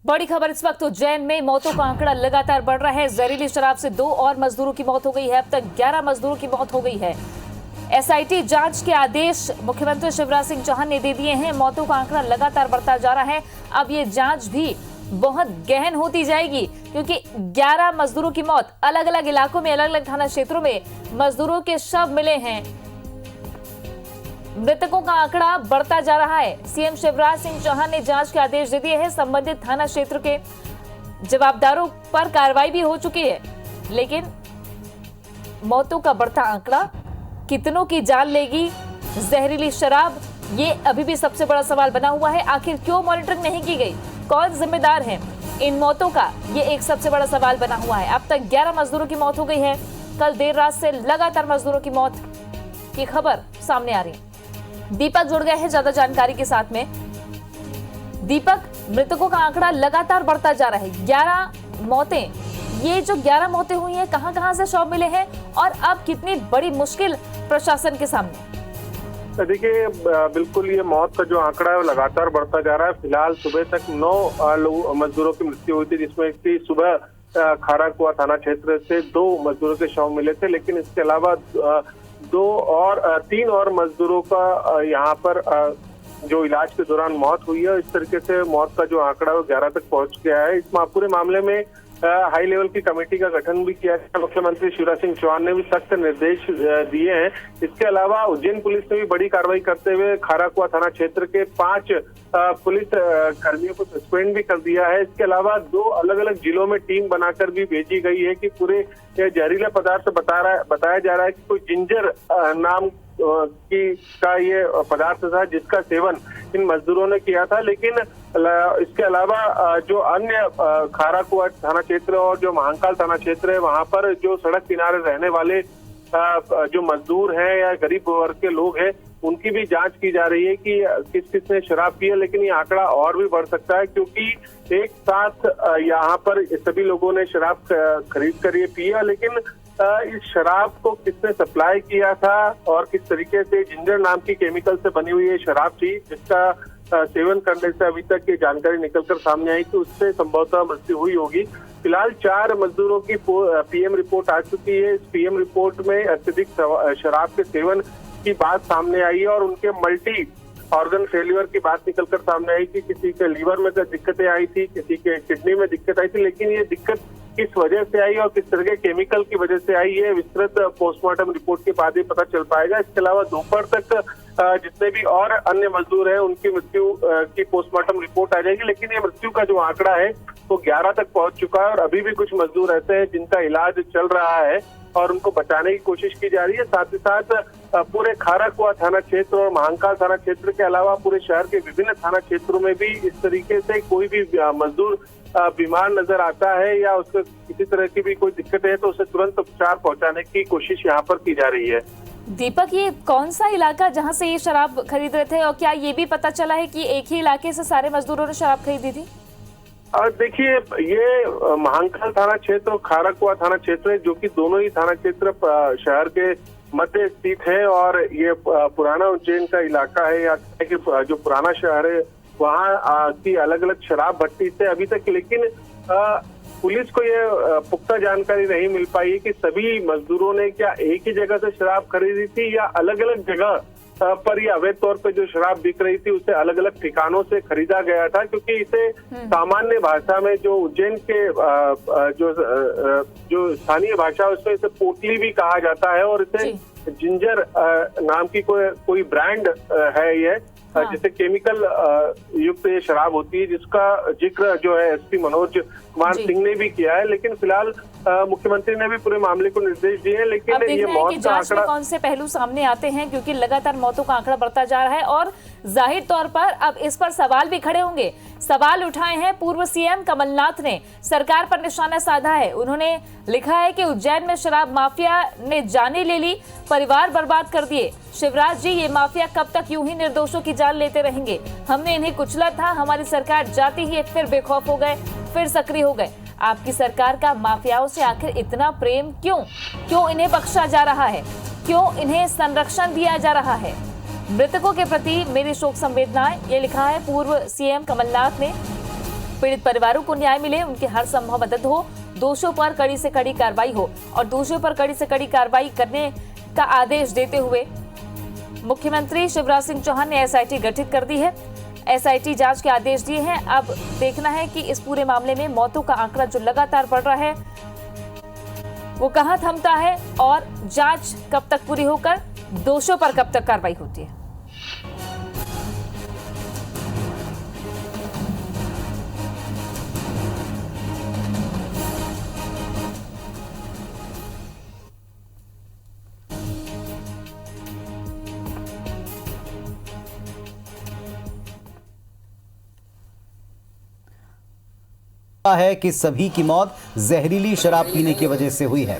बड़ी खबर इस वक्त उज्जैन में मौतों का आंकड़ा लगातार बढ़ रहा है। जहरीली शराब से 2 और मजदूरों की मौत हो गई है। अब तक 11 मजदूरों की मौत हो गई है। एसआईटी जांच के आदेश मुख्यमंत्री शिवराज सिंह चौहान ने दे दिए हैं। मौतों का आंकड़ा लगातार बढ़ता जा रहा है। अब ये जांच भी बहुत गहन होती जाएगी, क्योंकि 11 मजदूरों की मौत, अलग अलग इलाकों में, अलग अलग थाना क्षेत्रों में मजदूरों के शव मिले हैं। मृतकों का आंकड़ा बढ़ता जा रहा है। सीएम शिवराज सिंह चौहान ने जांच के आदेश दे दिए हैं। संबंधित थाना क्षेत्र के जवाबदारों पर कार्रवाई भी हो चुकी है, लेकिन मौतों का बढ़ता आंकड़ा कितनों की जान लेगी जहरीली शराब, ये अभी भी सबसे बड़ा सवाल बना हुआ है। आखिर क्यों मॉनिटरिंग नहीं की गई, कौन जिम्मेदार है इन मौतों का, ये एक सबसे बड़ा सवाल बना हुआ है। अब तक 11 मजदूरों की मौत हो गई है। कल देर रात से लगातार मजदूरों की मौत की खबर सामने आ रही है। दीपक जुड़ गए हैं ज्यादा जानकारी के साथ में। दीपक, मृतकों का आंकड़ा लगातार बढ़ता जा रहा है। 11 मौतें, ये जो 11 मौतें हुई हैं, कहां कहां से शव मिले हैं और अब कितनी बड़ी मुश्किल प्रशासन के सामने? देखिए, बिल्कुल ये मौत का जो आंकड़ा है वो लगातार बढ़ता जा रहा है। फिलहाल सुबह तक 9 मजदूरों की मृत्यु हुई थी, जिसमें की सुबह खाराकुआ थाना क्षेत्र से 2 मजदूरों के शव मिले थे, लेकिन इसके अलावा 3 और मजदूरों का यहाँ पर जो इलाज के दौरान मौत हुई है। इस तरीके से मौत का जो आंकड़ा है वो 11 तक पहुंच गया है। इस पूरे मामले में हाई लेवल की कमेटी का गठन भी किया है। मुख्यमंत्री शिवराज सिंह चौहान ने भी सख्त निर्देश दिए हैं। इसके अलावा उज्जैन पुलिस ने भी बड़ी कार्रवाई करते हुए खाराकुआ थाना क्षेत्र के 5 पुलिस कर्मियों को सस्पेंड भी कर दिया है। इसके अलावा 2 अलग अलग जिलों में टीम बनाकर भी भेजी गई है कि पूरे जहरीला पदार्थ बताया जा रहा है कि कोई जिंजर नाम का ये पदार्थ था, जिसका सेवन इन मजदूरों ने किया था। लेकिन इसके अलावा जो अन्य खाराकुआ थाना क्षेत्र और जो महाकाल थाना क्षेत्र है, वहां पर जो सड़क किनारे रहने वाले जो मजदूर हैं या गरीब वर्ग के लोग हैं, उनकी भी जांच की जा रही है कि किस किस ने शराब पी है। लेकिन ये आंकड़ा और भी बढ़ सकता है, क्योंकि एक साथ यहाँ पर सभी लोगों ने शराब खरीद कर ये पिया, लेकिन इस शराब को किसने सप्लाई किया था और किस तरीके से जिंजर नाम की केमिकल से बनी हुई ये शराब थी, जिसका सेवन करने से अभी तक ये जानकारी निकलकर सामने आई कि उससे संभवतः मृत्यु हुई होगी। फिलहाल 4 मजदूरों की पीएम रिपोर्ट आ चुकी है। इस पीएम रिपोर्ट में अत्यधिक शराब के सेवन की बात सामने आई है और उनके मल्टी ऑर्गन फेल्यूर की बात निकलकर सामने आई कि किसी के लीवर में दिक्कतें आई थी, किसी के किडनी में दिक्कत आई थी। लेकिन ये दिक्कत किस वजह से आई और किस तरह के केमिकल की वजह से आई, ये विस्तृत पोस्टमार्टम रिपोर्ट के बाद ही पता चल पाएगा। इसके अलावा दोपहर तक जितने भी और अन्य मजदूर हैं उनकी मृत्यु की पोस्टमार्टम रिपोर्ट आ जाएगी। लेकिन ये मृत्यु का जो आंकड़ा है वो 11 तक पहुंच चुका है और अभी भी कुछ मजदूर ऐसे हैं जिनका इलाज चल रहा है और उनको बचाने की कोशिश की जा रही है। साथ ही साथ पूरे खाराकुआ थाना क्षेत्र और महाकाल थाना क्षेत्र के अलावा पूरे शहर के विभिन्न थाना क्षेत्रों में भी इस तरीके से कोई भी मजदूर बीमार नजर आता है या उसको किसी तरह की भी कोई दिक्कत है तो उसे तुरंत उपचार पहुंचाने की कोशिश यहाँ पर की जा रही है। दीपक, ये कौन सा इलाका जहां से ये शराब खरीद रहे थे और क्या ये भी पता चला है कि एक ही इलाके से सारे मजदूरों ने शराब खरीदी थी? देखिए, ये महाकाल थाना क्षेत्र और खाराकुआ थाना क्षेत्र है, जो कि दोनों ही थाना क्षेत्र शहर के मध्य स्थित है और ये पुराना उज्जैन का इलाका है या कि जो पुराना शहर है वहाँ की अलग अलग शराब भट्टी से अभी तक, लेकिन पुलिस को ये पुख्ता जानकारी नहीं मिल पाई है कि सभी मजदूरों ने क्या एक ही जगह से शराब खरीदी थी या अलग अलग जगह पर ये अवैध तौर पे जो शराब बिक रही थी उसे अलग अलग ठिकानों से खरीदा गया था। क्योंकि इसे सामान्य भाषा में जो उज्जैन के जो स्थानीय भाषा है उसमें इसे पोटली भी कहा जाता है और इसे जिंजर नाम की कोई ब्रांड है ये, जिसे केमिकल युक्त ये शराब होती है, जिसका जिक्र जो है एसपी मनोज कुमार सिंह ने भी किया है। लेकिन फिलहाल मुख्यमंत्री ने भी पूरे मामले को निर्देश दिए हैं। लेकिन ये मौत का आंकड़ा, कौन से पहलू सामने आते हैं, क्योंकि लगातार मौतों का आंकड़ा बढ़ता जा रहा है और जाहिर तौर पर अब इस पर सवाल भी खड़े होंगे। सवाल उठाए हैं पूर्व सीएम कमलनाथ ने, सरकार पर निशाना साधा है। उन्होंने लिखा है कि उज्जैन में शराब माफिया ने जाने ले ली, परिवार बर्बाद कर दिए। शिवराज जी, ये माफिया कब तक यूं ही निर्दोषों की जान लेते रहेंगे? हमने इन्हें कुचला था, हमारी सरकार जाती ही फिर बेखौफ हो गए, फिर सक्रिय हो गए। आपकी सरकार का माफियाओं से आखिर इतना प्रेम क्यों इन्हें बख्शा जा रहा है? क्यों इन्हें संरक्षण दिया जा रहा है? मृतकों के प्रति मेरी शोक संवेदनाएं, ये लिखा है पूर्व सीएम कमलनाथ ने। पीड़ित परिवारों को न्याय मिले, उनकी हर संभव मदद हो, दोषियों पर कड़ी से कड़ी कार्रवाई हो और दोषियों पर कड़ी से कड़ी कार्रवाई करने का आदेश देते हुए मुख्यमंत्री शिवराज सिंह चौहान ने एसआईटी गठित कर दी है। एसआईटी जांच के आदेश दिए हैं। अब देखना है कि इस पूरे मामले में मौतों का आंकड़ा जो लगातार बढ़ रहा है वो कहां थमता है और जांच कब तक पूरी होकर दोषियों पर कब तक कार्रवाई होती है। है कि सभी की मौत जहरीली शराब पीने की वजह से हुई है।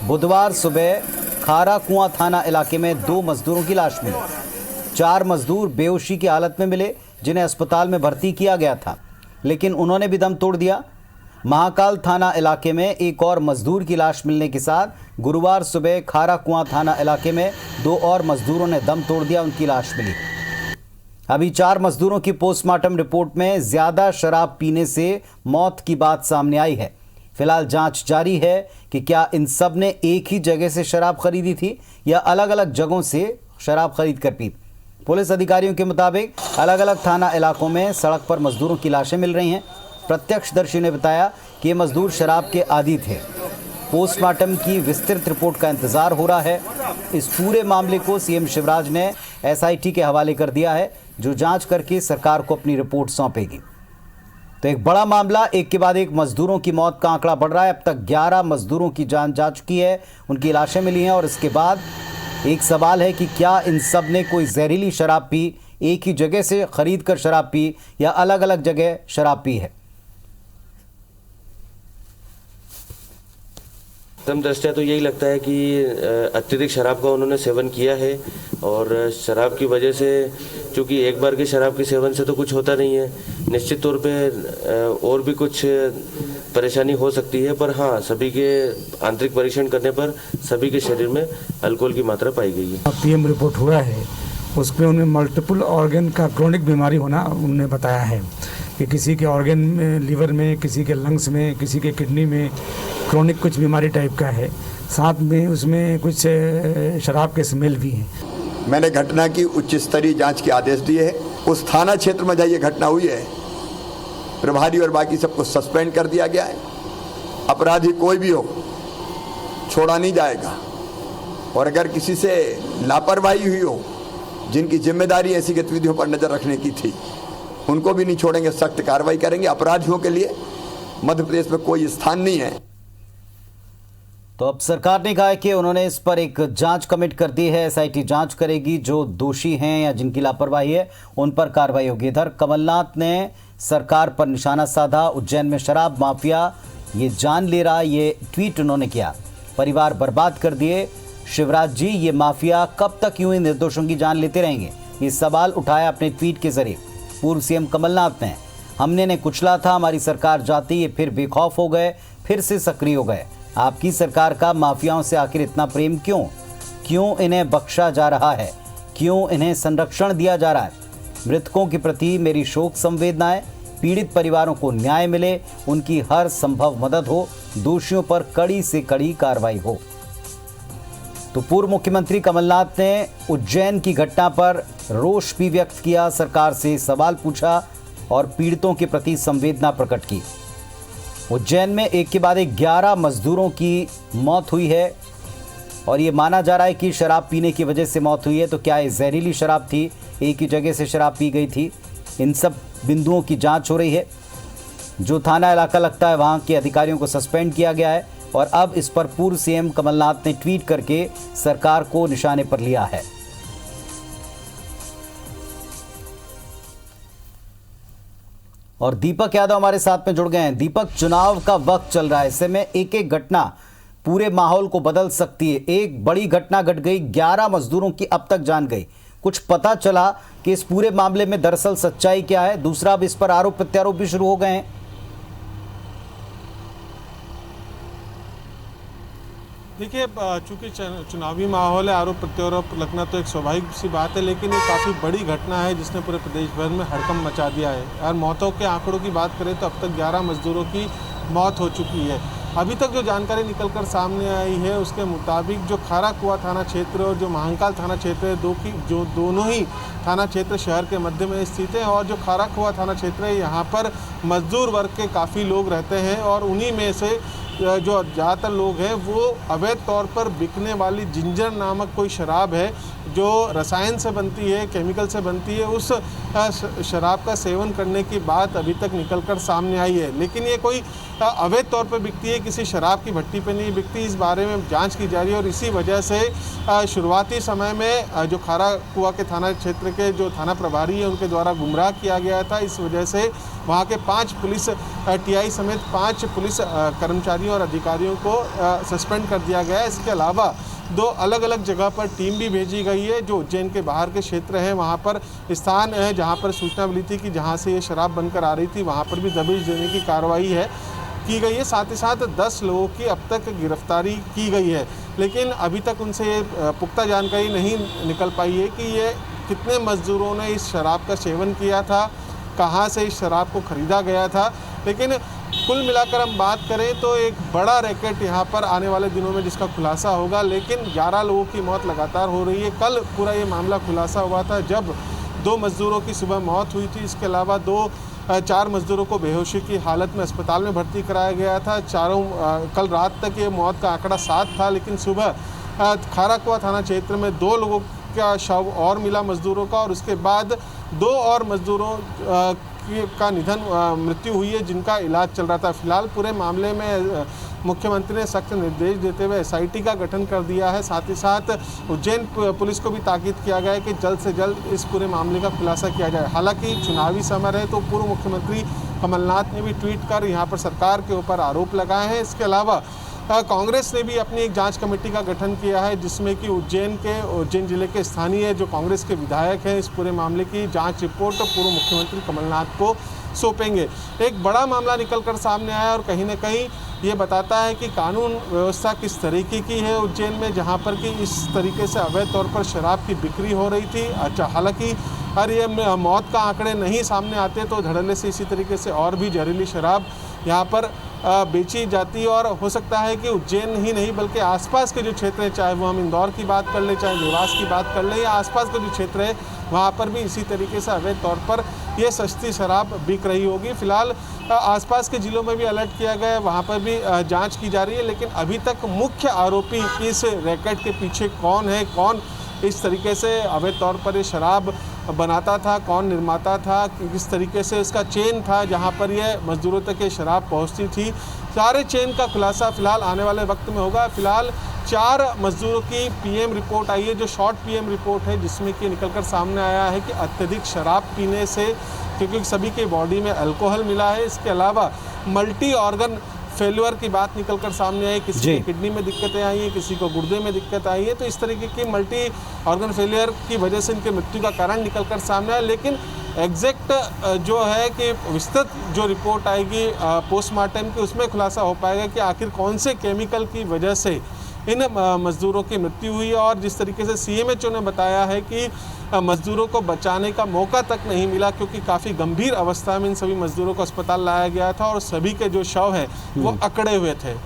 बुधवार सुबह खारा कुआं थाना इलाके में 2 मजदूरों की लाश मिली। 4 मजदूर बेहोशी की हालत में मिले, जिन्हें अस्पताल में भर्ती किया गया था, लेकिन उन्होंने भी दम तोड़ दिया। महाकाल थाना इलाके में एक और मजदूर की लाश मिलने के साथ गुरुवार सुबह खारा कुआं थाना इलाके में 2 और मजदूरों ने दम तोड़ दिया, उनकी लाश मिली। अभी 4 मजदूरों की पोस्टमार्टम रिपोर्ट में ज्यादा शराब पीने से मौत की बात सामने आई है। फिलहाल जांच जारी है कि क्या इन सब ने एक ही जगह से शराब खरीदी थी या अलग अलग जगहों से शराब खरीद कर पी। पुलिस अधिकारियों के मुताबिक अलग अलग थाना इलाकों में सड़क पर मजदूरों की लाशें मिल रही हैं। प्रत्यक्षदर्शी ने बताया कि ये मजदूर शराब के आदी थे। पोस्टमार्टम की विस्तृत रिपोर्ट का इंतजार हो रहा है। इस पूरे मामले को सीएम शिवराज ने एसआईटी के हवाले कर दिया है, जो जांच करके सरकार को अपनी रिपोर्ट सौंपेगी। तो एक बड़ा मामला, एक के बाद एक मजदूरों की मौत का आंकड़ा बढ़ रहा है। अब तक 11 मजदूरों की जान जा चुकी है, उनकी लाशें मिली हैं और इसके बाद एक सवाल है कि क्या इन सब ने कोई जहरीली शराब पी, एक ही जगह से खरीद कर शराब पी या अलग अलग जगह शराब पी है। प्रथम दृष्टया तो यही लगता है कि अत्यधिक शराब का उन्होंने सेवन किया है और शराब की वजह से, चूँकि एक बार के शराब के सेवन से तो कुछ होता नहीं है, निश्चित तौर पे और भी कुछ परेशानी हो सकती है। पर हाँ, सभी के आंतरिक परीक्षण करने पर सभी के शरीर में अल्कोहल की मात्रा पाई गई है। पीएम रिपोर्ट हुआ है, उसमें उन्हें मल्टीपल ऑर्गन का क्रोनिक बीमारी होना उन्होंने बताया है कि किसी के ऑर्गन में, लीवर में, किसी के लंग्स में, किसी के किडनी में क्रोनिक कुछ बीमारी टाइप का है। साथ में उसमें कुछ शराब के स्मेल भी हैं। मैंने घटना की उच्च स्तरीय जांच के आदेश दिए हैं। उस थाना क्षेत्र में जहाँ ये घटना हुई है, प्रभारी और बाकी सबको सस्पेंड कर दिया गया है। अपराधी कोई भी हो, छोड़ा नहीं जाएगा। और अगर किसी से लापरवाही हुई हो, जिनकी जिम्मेदारी ऐसी गतिविधियों पर नजर रखने की थी, उनको भी नहीं छोड़ेंगे, सख्त कार्रवाई करेंगे। अपराधियों के लिए मध्य प्रदेश में कोई स्थान नहीं है। तो अब सरकार ने कहा है कि उन्होंने इस पर एक जांच कमिट कर दी है। एसआईटी जांच करेगी, जो दोषी हैं या जिनकी लापरवाही है उन पर कार्रवाई होगी। इधर कमलनाथ ने सरकार पर निशाना साधा। उज्जैन में शराब माफिया ये जान ले रहा, ये ट्वीट उन्होंने किया। परिवार बर्बाद कर दिए शिवराज जी, ये माफिया कब तक यूं ही निर्दोषों की जान लेते रहेंगे, ये सवाल उठाया अपने ट्वीट के जरिए पूर्व सीएम कमलनाथ ने। हमने ने कुचला था, हमारी सरकार जाती, ये फिर बेखौफ हो गए, फिर से सक्रिय हो गए। आपकी सरकार का माफियाओं से आखिर इतना प्रेम क्यों? क्यों इन्हें बख्शा जा रहा है? क्यों इन्हें संरक्षण दिया जा रहा है? मृतकों के प्रति मेरी शोक संवेदनाएं। पीड़ित परिवारों को न्याय मिले, उनकी हर संभव मदद हो, दोषियों पर कड़ी से कड़ी कार्रवाई हो। तो पूर्व मुख्यमंत्री कमलनाथ ने उज्जैन की घटना पर रोष भी व्यक्त किया, सरकार से सवाल पूछा और पीड़ितों के प्रति संवेदना प्रकट की। उज्जैन में एक के बाद एक 11 मजदूरों की मौत हुई है और ये माना जा रहा है कि शराब पीने की वजह से मौत हुई है। तो क्या ये जहरीली शराब थी, एक ही जगह से शराब पी गई थी? इन सब बिंदुओं की जांच हो रही है। जो थाना इलाका लगता है वहां के अधिकारियों को सस्पेंड किया गया है और अब इस पर पूर्व सीएम कमलनाथ ने ट्वीट करके सरकार को निशाने पर लिया है। और दीपक यादव हमारे साथ में जुड़ गए हैं। दीपक, चुनाव का वक्त चल रहा है, ऐसे में एक एक घटना पूरे माहौल को बदल सकती है। एक बड़ी घटना घट गई, 11 मजदूरों की अब तक जान गई। कुछ पता चला कि इस पूरे मामले में दरअसल सच्चाई क्या है? दूसरा, अब इस पर आरोप प्रत्यारोप भी शुरू हो गए हैं। देखिए, चूंकि चुनावी माहौल है, आरोप प्रत्यारोप लगना तो एक स्वाभाविक सी बात है, लेकिन ये काफ़ी बड़ी घटना है जिसने पूरे प्रदेश भर में हड़कंप मचा दिया है। और मौतों के आंकड़ों की बात करें तो अब तक 11 मजदूरों की मौत हो चुकी है। अभी तक जो जानकारी निकलकर सामने आई है उसके मुताबिक जो खाराकुआ थाना क्षेत्र और जो महाकाल थाना क्षेत्र है, जो दोनों ही थाना क्षेत्र शहर के मध्य में स्थित है। और जो खाराकुआ थाना क्षेत्र है, यहाँ पर मजदूर वर्ग के काफ़ी लोग रहते हैं और उन्हीं में से जो ज़्यादातर लोग हैं वो अवैध तौर पर बिकने वाली जिंजर नामक कोई शराब है जो रसायन से बनती है, केमिकल से बनती है, उस शराब का सेवन करने की बात अभी तक निकलकर सामने आई है। लेकिन ये कोई अवैध तौर पर बिकती है, किसी शराब की भट्टी पे नहीं बिकती, इस बारे में जांच की जा रही है। और इसी वजह से शुरुआती समय में जो खाराकुआ के थाना क्षेत्र के जो थाना प्रभारी है उनके द्वारा गुमराह किया गया था। इस वजह से वहाँ के 5 पुलिस टीआई समेत 5 पुलिस कर्मचारियों और अधिकारियों को सस्पेंड कर दिया गया है। इसके अलावा 2 अलग अलग जगह पर टीम भी भेजी गई है। जो उज्जैन के बाहर के क्षेत्र हैं वहाँ पर स्थान है जहाँ पर सूचना मिली थी कि जहाँ से ये शराब बनकर आ रही थी, वहाँ पर भी दबिश देने की कार्रवाई की गई है। साथ ही साथ 10 लोगों की अब तक गिरफ्तारी की गई है, लेकिन अभी तक उनसे ये पुख्ता जानकारी नहीं निकल पाई है कि ये कितने मजदूरों ने इस शराब का सेवन किया था, कहाँ से इस शराब को खरीदा गया था। लेकिन कुल मिलाकर हम बात करें तो एक बड़ा रैकेट यहाँ पर आने वाले दिनों में जिसका खुलासा होगा। लेकिन 11 लोगों की मौत लगातार हो रही है। कल पूरा ये मामला खुलासा हुआ था जब 2 मजदूरों की सुबह मौत हुई थी। इसके अलावा 4 मजदूरों को बेहोशी की हालत में अस्पताल में भर्ती कराया गया था। कल रात तक ये मौत का आंकड़ा 7 था, लेकिन सुबह खाराकुआ थाना क्षेत्र में 2 लोगों का शव और मिला मजदूरों का, और उसके बाद 2 और मजदूरों का मृत्यु हुई है जिनका इलाज चल रहा था। फिलहाल पूरे मामले में मुख्यमंत्री ने सख्त निर्देश देते हुए एसआईटी का गठन कर दिया है। साथ ही साथ उज्जैन पुलिस को भी ताकीद किया गया है कि जल्द से जल्द इस पूरे मामले का खुलासा किया जाए। हालांकि चुनावी समय है तो पूर्व मुख्यमंत्री कमलनाथ ने भी ट्वीट कर यहाँ पर सरकार के ऊपर आरोप लगाए हैं। इसके अलावा कांग्रेस ने भी अपनी एक जांच कमेटी का गठन किया है जिसमें कि उज्जैन जिले के स्थानीय जो कांग्रेस के विधायक हैं इस पूरे मामले की जांच रिपोर्ट पूर्व मुख्यमंत्री कमलनाथ को सौंपेंगे। एक बड़ा मामला निकलकर सामने आया और कहीं न कहीं ये बताता है कि कानून व्यवस्था किस तरीके की है उज्जैन में, जहाँ पर कि इस तरीके से अवैध तौर पर शराब की बिक्री हो रही थी। अच्छा, हालांकि अगर ये मौत का आंकड़े नहीं सामने आते तो धड़ल्ले से इसी तरीके से और भी जहरीली शराब यहाँ पर बेची जाती, और हो सकता है कि उज्जैन ही नहीं बल्कि आसपास के जो क्षेत्र हैं, चाहे वो हम इंदौर की बात कर लें, चाहे देवास की बात कर लें, या आसपास के जो क्षेत्र है वहाँ पर भी इसी तरीके से अवैध तौर पर ये सस्ती शराब बिक रही होगी। फिलहाल आसपास के ज़िलों में भी अलर्ट किया गया है, वहाँ पर भी जांच की जा रही है। लेकिन अभी तक मुख्य आरोपी इस रैकेट के पीछे कौन है, कौन इस तरीके से अवैध तौर पर ये शराब बनाता था, कौन निर्माता था, किस तरीके से इसका चेन था जहाँ पर यह मजदूरों तक ये शराब पहुँचती थी, सारे चेन का खुलासा फिलहाल आने वाले वक्त में होगा। फिलहाल 4 मजदूरों की पीएम रिपोर्ट आई है, जो शॉर्ट पीएम रिपोर्ट है, जिसमें कि निकलकर सामने आया है कि अत्यधिक शराब पीने से, क्योंकि सभी के बॉडी में अल्कोहल मिला है। इसके अलावा मल्टी ऑर्गन फेल्यूर की बात निकलकर सामने आई, किसी की किडनी में दिक्कतें आई हैं, किसी को गुर्दे में दिक्कत आई है। तो इस तरीके की मल्टी ऑर्गन फेलियर की वजह से इनके मृत्यु का कारण निकलकर सामने आया। लेकिन एग्जैक्ट जो है कि विस्तृत जो रिपोर्ट आएगी पोस्टमार्टम की, उसमें खुलासा हो पाएगा कि आखिर कौन से केमिकल की वजह से इन मजदूरों की मृत्यु हुई। और जिस तरीके से सीएमएचओ ने बताया है कि मजदूरों को बचाने का मौका तक नहीं मिला, क्योंकि काफ़ी गंभीर अवस्था में इन सभी मजदूरों को अस्पताल लाया गया था और सभी के जो शव हैं वो अकड़े हुए थे।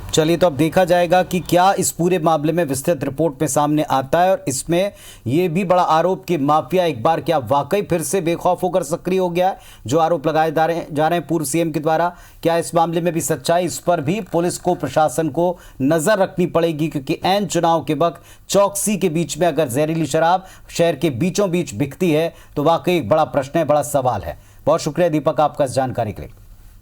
चलिए, तो अब देखा जाएगा कि क्या इस पूरे मामले में विस्तृत रिपोर्ट में सामने आता है, और इसमें यह भी बड़ा आरोप कि माफिया एक बार क्या वाकई फिर से बेखौफ होकर सक्रिय हो गया है, जो आरोप लगाए जा रहे हैं पूर्व सीएम के द्वारा। क्या इस मामले में भी सच्चाई, इस पर भी पुलिस को, प्रशासन को नजर रखनी पड़ेगी, क्योंकि ऐन चुनाव के वक्त चौकसी के बीच में अगर जहरीली शराब शहर के बीचों बीच बिकती है तो वाकई एक बड़ा प्रश्न है, बड़ा सवाल है। बहुत शुक्रिया दीपक आपका इस जानकारी के लिए।